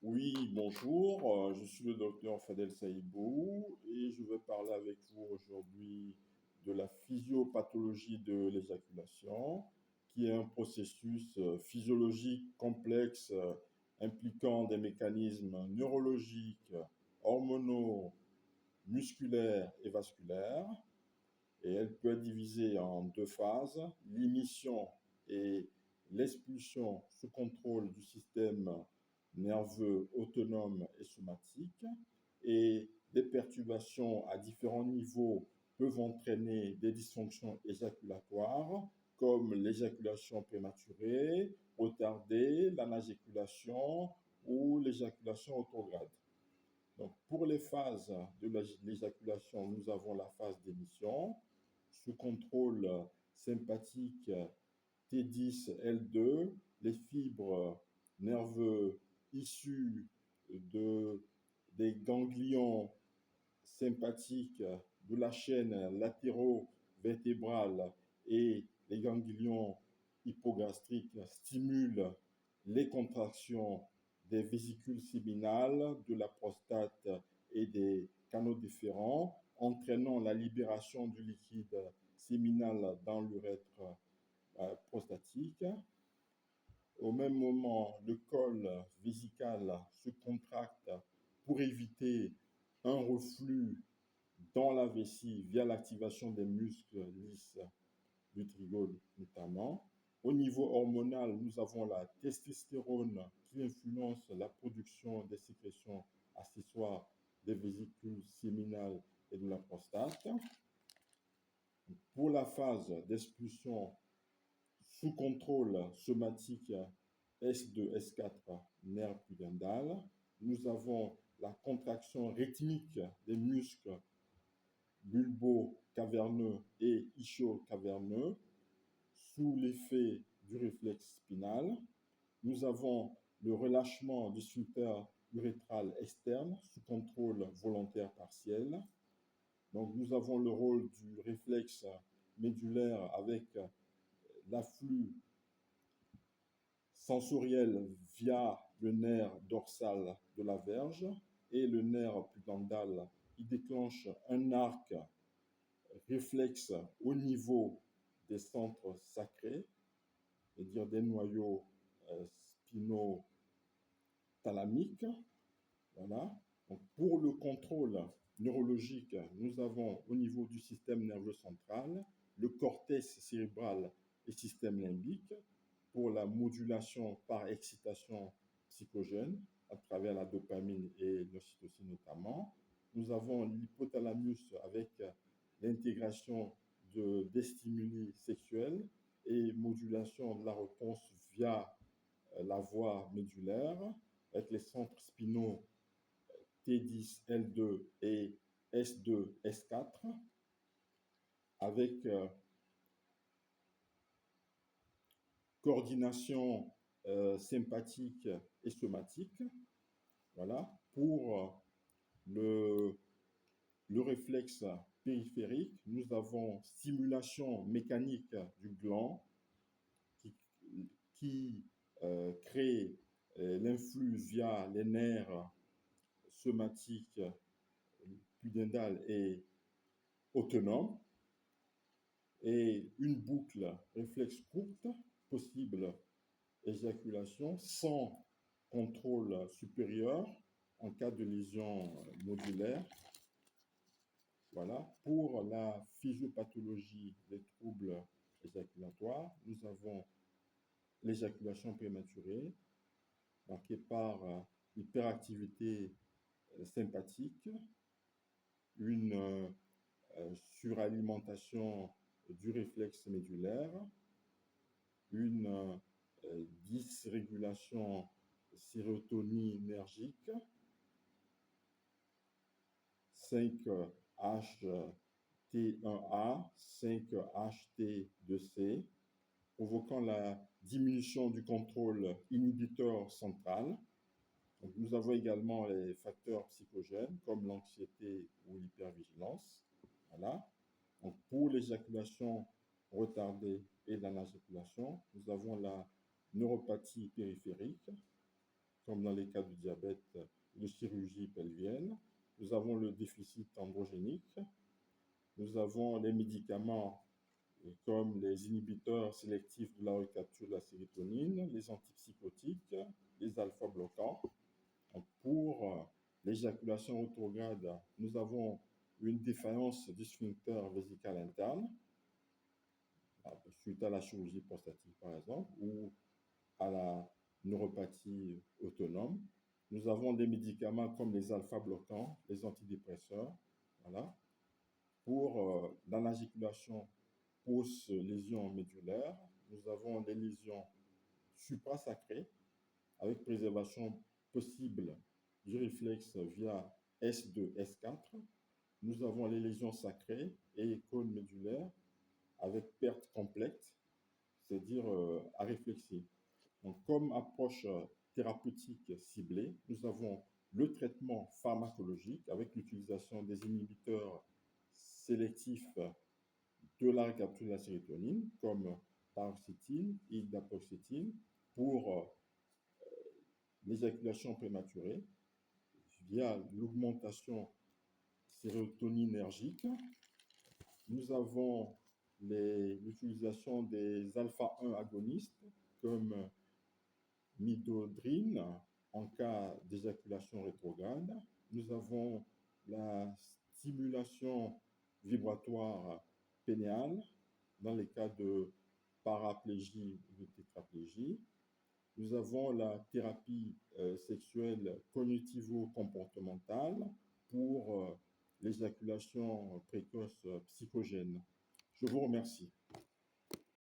Oui, bonjour, je suis le docteur Fadel Saïbou et je vais parler avec vous aujourd'hui de la physiopathologie de l'éjaculation, qui est un processus physiologique complexe impliquant des mécanismes neurologiques, hormonaux, musculaires et vasculaires. Et elle peut être divisée en deux phases, l'émission et l'expulsion sous contrôle du système nerveux autonome et somatique. Et des perturbations à différents niveaux peuvent entraîner des dysfonctions éjaculatoires, comme l'éjaculation prématurée, retardée, l'anéjaculation ou l'éjaculation autograde. Donc, pour les phases de l'éjaculation, nous avons la phase d'émission sous contrôle sympathique T10L2, les fibres nerveux issues des ganglions sympathiques de la chaîne latéro-vertébrale et les ganglions hypogastriques stimulent les contractions des vésicules séminales, de la prostate et des canaux déférents, entraînant la libération du liquide séminal dans l'urètre prostatique. Au même moment, le col vésical se contracte pour éviter un reflux dans la vessie via l'activation des muscles lisses du trigone notamment. Au niveau hormonal, nous avons la testostérone qui influence la production des sécrétions accessoires des vésicules séminales et de la prostate. Pour la phase d'expulsion sous contrôle somatique S2, S4, nerf pudendal, nous avons la contraction rythmique des muscles bulbo-caverneux et ischio-caverneux sous l'effet du réflexe spinal. Nous avons le relâchement du sphincter urétral externe sous contrôle volontaire partiel. Donc, nous avons le rôle du réflexe médulaire avec l'afflux sensoriel via le nerf dorsal de la verge et le nerf pudendal. Il déclenche un arc réflexe au niveau des centres sacrés, c'est-à-dire des noyaux spinothalamiques. Voilà. Donc, pour le contrôle neurologique, nous avons au niveau du système nerveux central le cortex cérébral et système limbique pour la modulation par excitation psychogène à travers la dopamine et l'ocytocine notamment. Nous avons l'hypothalamus avec l'intégration des stimuli sexuels et modulation de la réponse via la voie médulaire avec les centres spinaux T10, L2 et S2, S4 avec coordination sympathique et somatique. Voilà. Pour le réflexe périphérique, nous avons stimulation mécanique du gland qui crée l'influx via les nerfs somatiques pudendal et autonome et une boucle réflexe courte, possible éjaculation sans contrôle supérieur en cas de lésion modulaire. Voilà. Pour la physiopathologie des troubles éjaculatoires, nous avons l'éjaculation prématurée, marquée par hyperactivité sympathique, une suralimentation du réflexe médulaire, une dysrégulation sérotoninergique, 5-HT1A, 5-HT2C, provoquant la diminution du contrôle inhibiteur central. Donc, nous avons également les facteurs psychogènes comme l'anxiété ou l'hypervigilance. Voilà. Donc, pour l'éjaculation retardée et l'anéjaculation, nous avons la neuropathie périphérique, comme dans les cas du diabète, de chirurgie pelvienne. Nous avons le déficit androgénique. Nous avons les médicaments comme les inhibiteurs sélectifs de la recapture de la sérotonine, les antipsychotiques, les alpha-bloquants. Pour l'éjaculation rétrograde, nous avons une défaillance du sphincter vésical interne, suite à la chirurgie prostatique par exemple, ou à la neuropathie autonome. Nous avons des médicaments comme les alpha-bloquants, les antidépresseurs, voilà. Pour dans l'éjaculation post-lésion médulaire, nous avons des lésions suprasacrées avec préservation possible du réflexe via S2, S4. Nous avons les lésions sacrées et cônes médulaires avec perte complète, c'est-à-dire aréflexie. Donc, comme approche thérapeutique ciblée, nous avons le traitement pharmacologique avec l'utilisation des inhibiteurs sélectifs de la recapture de la sérotonine, comme paroxétine et dapagliflozin, pour l'éjaculation prématurée via l'augmentation sérotoninergique. Nous avons l'utilisation des alpha-1 agonistes comme midodrine en cas d'éjaculation rétrograde. Nous avons la stimulation vibratoire pénéale dans les cas de paraplégie ou de tétraplégie. Nous avons la thérapie sexuelle cognitivo-comportementale pour l'éjaculation précoce psychogène. Je vous remercie.